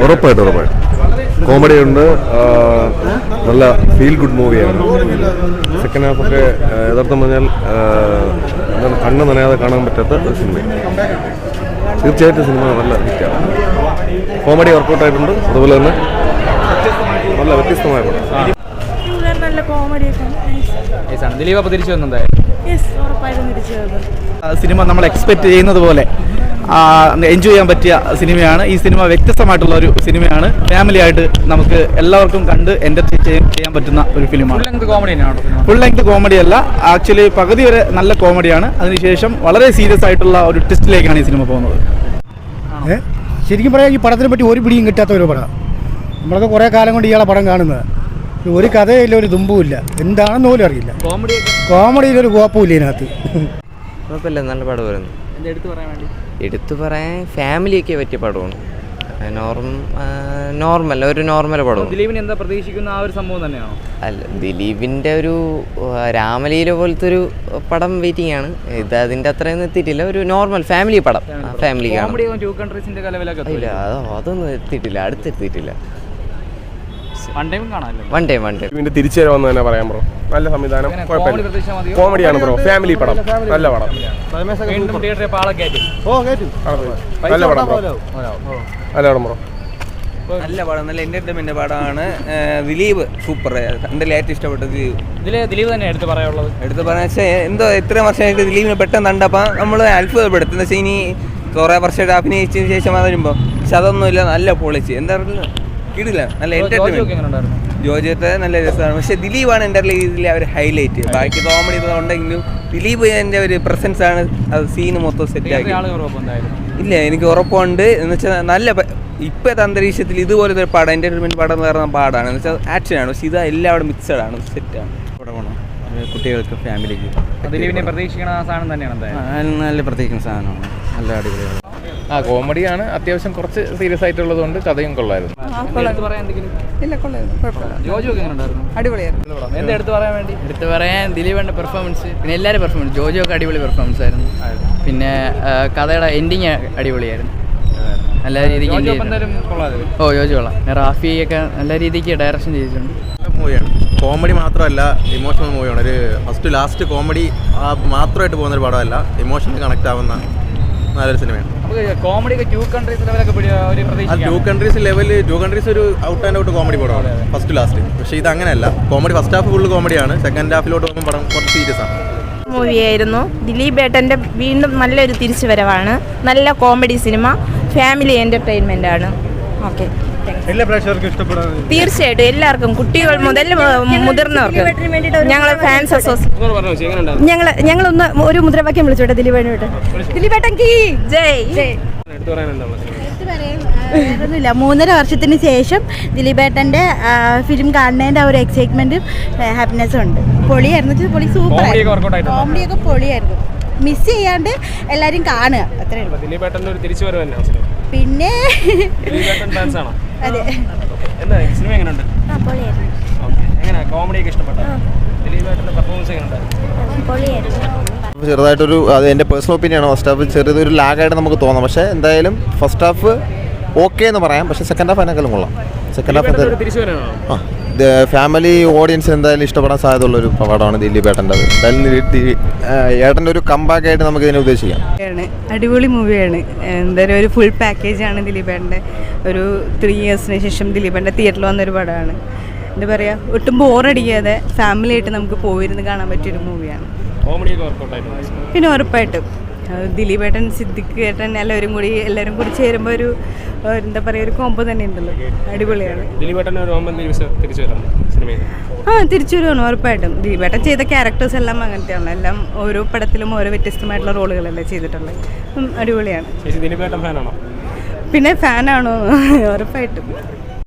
ഉറപ്പായിട്ടും കോമഡി ഉണ്ട്, നല്ല ഫീൽ ഗുഡ് മൂവിയാണ്. സെക്കൻഡ് ഹാഫൊക്കെ യഥാർത്ഥം പറഞ്ഞാൽ കണ്ണ് നനയാതെ കാണാൻ പറ്റാത്ത ഒരു സിനിമയാണ്. തീർച്ചയായിട്ടും സിനിമ നല്ല ഹിറ്റാണ്. കോമഡി വർക്കൗട്ടായിട്ടുണ്ട്, അതുപോലെ തന്നെ നല്ല വ്യത്യസ്തമായ നല്ല കോമഡി സിനിമ നമ്മൾ എക്സ്പെക്ട് ചെയ്യുന്നത് പോലെ എൻജോയ് ചെയ്യാൻ പറ്റിയ സിനിമയാണ്. ഈ സിനിമ വ്യത്യസ്തമായിട്ടുള്ള ഒരു സിനിമയാണ്. ഫാമിലി ആയിട്ട് നമുക്ക് എല്ലാവർക്കും കണ്ട് എൻ്റർടൈൻ ചെയ്യാൻ പറ്റുന്ന ഒരു ഫിലിമാണ്. ഫുൾ ലെങ്ത് കോമഡി അല്ല, ആക്ച്വലി പകുതി വരെ നല്ല കോമഡിയാണ്. അതിനുശേഷം വളരെ സീരിയസ് ആയിട്ടുള്ള ഒരു ട്വിസ്റ്റിലേക്കാണ് ഈ സിനിമ പോകുന്നത്. ശരിക്കും പറയാം, ഈ പടത്തിനെ പറ്റി ഒരു പിടിയും കിട്ടാത്ത ഒരു പടം. നമ്മളൊക്കെ കുറേ കാലം കൊണ്ട് ഇയാളെ പടം കാണുന്നത്. ഒരു കഥയില്ല, ഒരു തുമ്പുമില്ല, എന്താണെന്ന് പോലും അറിയില്ല. കോമഡിയിലൊരു കുഴപ്പമില്ല ഇതിനകത്ത്. കുഴപ്പമില്ല, നല്ല പടം വരുന്നു. എടുത്തു പറയാൻ ഫാമിലിയൊക്കെ പറ്റിയ പടമാണ്. നോർമൽ പടം. ദിലീപിന് എന്താ പ്രതീക്ഷിക്കുന്ന ആ ഒരു സംഭവം തന്നെയാണോ? അല്ല, ദിലീപിൻ്റെ ഒരു രാമലീല പോലത്തെ ഒരു പടം വെയിറ്റിംഗ് ആണ്. ഇത് അതിൻ്റെ അത്രയൊന്നും എത്തിയിട്ടില്ല. ഒരു നോർമൽ ഫാമിലി പടം. ഫാമിലി ഇല്ല, അതൊന്നും എത്തിയിട്ടില്ല, അടുത്തെത്തിയിട്ടില്ല. വൺ ടൈം തിരിച്ചു വരാമെന്ന് തന്നെ പറയാം ബ്രോ. നല്ല സംവിധാനം, കോമഡിയാണ് ബ്രോ, ഫാമിലി പടം, നല്ല പടം, നല്ല പടം ബ്രോ. നല്ല പടം, നല്ല എന്റർടൈൻമെന്റ് പടമാണ്. ദിലീപ് സൂപ്പർ, എൻ്റെ ലേറ്റസ്റ്റ് ഇഷ്ടപ്പെട്ടത് ദിലീപ് തന്നെ എടുത്ത് പറയാൻ എന്തോ ഇത്രയും വർഷമായിട്ട് ദിലീപിനെ പെട്ടെന്ന് കണ്ടപ്പോൾ നമ്മൾ അത്ഭുതപ്പെടുത്തുന്ന വെച്ചാൽ ഇനി കുറേ വർഷമായിട്ട് അഭിനയിച്ചതിന് ശേഷം വരുമ്പോൾ പക്ഷെ അതൊന്നുമില്ല, നല്ല പൊളിച്ച് എന്താ പറയുക, കിടില്ല, നല്ല എന്റർടൈൻമെന്റ്. ജോജത്തെ നല്ല രസമാണ്. പക്ഷെ ദിലീപാണ് എൻ്റെ ഇതിൽ അവർ ഹൈലൈറ്റ്. ബാക്കി കോമഡി ഉണ്ടെങ്കിലും ദിലീപ് എൻ്റെ ഒരു പ്രസൻസ് ആണ് അത് സീന് മൊത്തം സെറ്റാക്കി. ഇല്ല, എനിക്ക് ഉറപ്പുണ്ട്. എന്ന് വെച്ചാൽ നല്ല ഇപ്പോഴത്തെ അന്തരീക്ഷത്തിൽ ഇതുപോലത്തെ ഒരു പടം, എന്റർടൈൻമെന്റ് പടം എന്ന് പറയുന്ന പാടാണ്. എന്ന് വെച്ചാൽ ആക്ഷനാണ്, പക്ഷെ ഇത് എല്ലാവരും മിക്സഡ് ആണ്, സെറ്റാണ് പടമാണ്. കുട്ടികൾക്ക് ഫാമിലിക്ക് ദിലീപിനെ പ്രതീക്ഷിക്കുന്ന സാധനം തന്നെയാണ്. നല്ല പ്രതീക്ഷിക്കുന്ന സാധനമാണ്, നല്ല അടിപൊളിയാണ്. കോമഡിയാണ്, അത്യാവശ്യം കുറച്ച് സീരിയസ് ആയിട്ടുള്ളതുകൊണ്ട് കഥയും കൊള്ളായിരുന്നു. എടുത്തു പറയാൻ ദിലീപിന്റെ പെർഫോമൻസ്, പിന്നെ എല്ലാവരും പെർഫോമൻസ്. ജോജോ ഒക്കെ അടിപൊളി പെർഫോമൻസ് ആയിരുന്നു. പിന്നെ കഥയുടെ എൻഡിങ് അടിപൊളിയായിരുന്നു, നല്ല രീതിക്ക്. ജോജോ കൊള്ളാം. റാഫി ഒക്കെ നല്ല രീതിക്ക് ഡയറക്ഷൻ ചെയ്തിട്ടുണ്ട്. മൂവിയാണ്, കോമഡി മാത്രമല്ല ഇമോഷണൽ മൂവിയാണ്. ഒരു ഫസ്റ്റ് ലാസ്റ്റ് കോമഡി മാത്രമായിട്ട് പോകുന്നൊരു പടമല്ല, ഇമോഷണൽ കണക്ട് ആവുന്ന നല്ലൊരു സിനിമയാണ്. ടു കൺട്രീസ് ഒരു ഔട്ട് ആൻഡ് ഔട്ട് കോമഡി പടമാണ് ഫസ്റ്റ് ലാസ്റ്റ്. പക്ഷേ ഇത് അങ്ങനെയല്ല, കോമഡി ഫസ്റ്റ് ഹാഫ് ഫുള്ള് കോമഡിയാണ്, സെക്കൻഡ് ഹാഫിലോട്ട് പോകുമ്പോൾ പടം കുറച്ച് സീരിയസ് ആണ്. മൂവിയായിരുന്നു. ദിലീപ് ഏട്ടൻ്റെ വീണ്ടും നല്ലൊരു തിരിച്ചുവരവാണ്. നല്ല കോമഡി സിനിമ, ഫാമിലി എന്റർടൈൻമെന്റ് ആണ്. ഓക്കെ, എല്ലാ പ്രേക്ഷകർക്കും ഇഷ്ടപ്പെടാൻ തീർച്ചയായിട്ടും എല്ലാവർക്കും, കുട്ടികൾ മുതൽ മുതിർന്നവർക്ക്. ഞങ്ങൾ ഫാൻസ് അസോസിയേഷൻ ഞങ്ങളൊന്ന് ഒരു മുദ്രാവാക്യം വിളിച്ചോട്ടെ. ദിലീപേട്ടൻ കീ ജയ്. ഒന്നുമില്ല, 3.5 വർഷത്തിന് ശേഷം ദിലീപേട്ടൻ്റെ ഫിലിം കാണുന്നതിൻ്റെ ആ ഒരു എക്സൈറ്റ്മെൻറ്റും ഹാപ്പിനെസ്സും ഉണ്ട്. പൊളിയായിരുന്നു, സൂപ്പർ, കോമഡിയൊക്കെ പൊളിയായിരുന്നു. മിസ് ചെയ്യാണ്ട് എല്ലാവരും കാണുക, അത്രയും. പിന്നെ അതെ, ചെറുതായിട്ടൊരു, അത് എൻ്റെ പേഴ്സണൽ ഒപ്പീനിയനാണ്. ഫസ്റ്റ് ഹാഫ് ചെറിയൊരു ലാഗായിട്ട് നമുക്ക് തോന്നാം, പക്ഷേ എന്തായാലും ഫസ്റ്റ് ഹാഫ് ഓക്കെ എന്ന് പറയാം. പക്ഷേ സെക്കൻഡ് ഹാഫ് അതിനേക്കാളും കൊള്ളാം. സെക്കൻഡ് ഹാഫ് ഫാമിലി ഓഡിയൻസ് എന്തായാലും ഇഷ്ടപ്പെടാൻ സാധ്യതയുള്ളൊരു പടമാണ് ദിലീപേട്ടൻ്റെ. എന്തായാലും ഏട്ടൻ്റെ ഒരു കംബാക്ക് ആയിട്ട് നമുക്ക് ഇതിനെ ഉദ്ദേശിക്കാം. അടിപൊളി മൂവിയാണ്. എന്തായാലും ഒരു ഫുൾ പാക്കേജാണ് ദിലീപേട്ടൻ്റെ. ഒരു 3 ഇയേഴ്സിന് ശേഷം ദിലീപേട്ടൻ്റെ തിയേറ്ററിൽ വന്നൊരു പടമാണ്. എന്താ പറയുക, ഒട്ടും ബോറടിക്കാതെ ഫാമിലി ആയിട്ട് നമുക്ക് പോയിരുന്ന് കാണാൻ പറ്റിയൊരു മൂവിയാണ്. പിന്നെ ഉറപ്പായിട്ടും ദിലീപേട്ടൻ, സിദ്ദിഖ് ഏട്ടൻ എല്ലാവരും കൂടി ചേരുമ്പോൾ ഒരു എന്താ പറയുക, ഒരു കോമ്പോ തന്നെ ഉണ്ടല്ലോ, അടിപൊളിയാണ്. തിരിച്ചു വരുവാണ് ഉറപ്പായിട്ടും. ദിലീപേട്ടൻ ചെയ്ത ക്യാരക്ടേഴ്സ് എല്ലാം അങ്ങനത്തെയാണ്. എല്ലാം ഓരോ പടത്തിലും ഓരോ വ്യത്യസ്തമായിട്ടുള്ള റോളുകളല്ലേ ചെയ്തിട്ടുള്ളത്. അടിപൊളിയാണ്. പിന്നെ ഫാനാണോ? ഉറപ്പായിട്ടും.